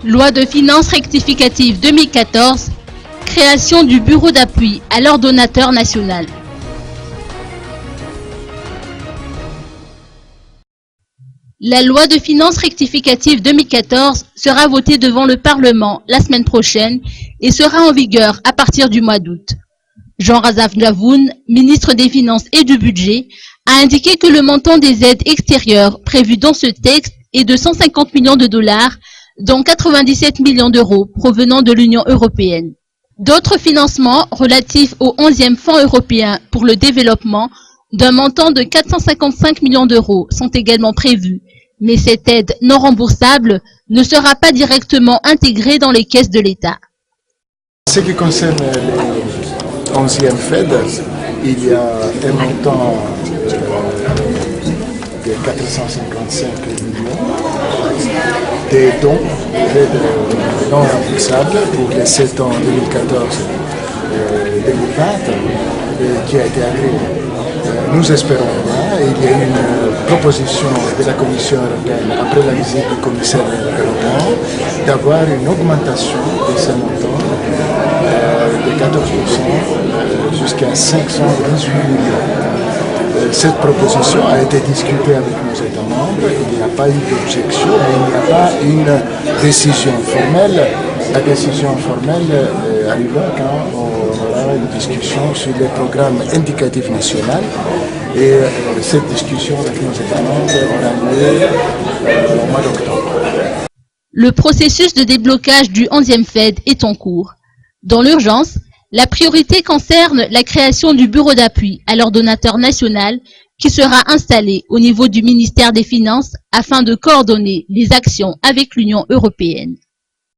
Loi de finances rectificative 2014, création du bureau d'appui à l'ordonnateur national. La loi de finances rectificative 2014 sera votée devant le Parlement la semaine prochaine et sera en vigueur à partir du mois d'août. Jean-Razaf Gavoun, ministre des Finances et du Budget, a indiqué que le montant des aides extérieures prévues dans ce texte est de 150 millions de dollars, dont 97 millions d'euros provenant de l'Union européenne. D'autres financements relatifs au 11e Fonds européen pour le développement d'un montant de 455 millions d'euros sont également prévus, mais cette aide non remboursable ne sera pas directement intégrée dans les caisses de l'État. En ce qui concerne le 11e FED, il y a un montant de 455 millions des dons non remboursables pour les 7 ans 2014-2020 qui a été agréé. Nous espérons, il y a une proposition de la Commission européenne après la visite du commissaire européen d'avoir une augmentation de ces montants de 14% jusqu'à 518 millions. Cette proposition a été discutée avec nos États membres, il n'y a pas eu d'objection, mais il n'y a pas une décision formelle. La décision formelle arrivera quand on aura une discussion sur les programmes indicatifs nationaux et cette discussion avec nos États membres aura lieu au mois d'octobre. Le processus de déblocage du 11e FED est en cours. Dans l'urgence, la priorité concerne la création du bureau d'appui à l'ordonnateur national qui sera installé au niveau du ministère des Finances afin de coordonner les actions avec l'Union européenne.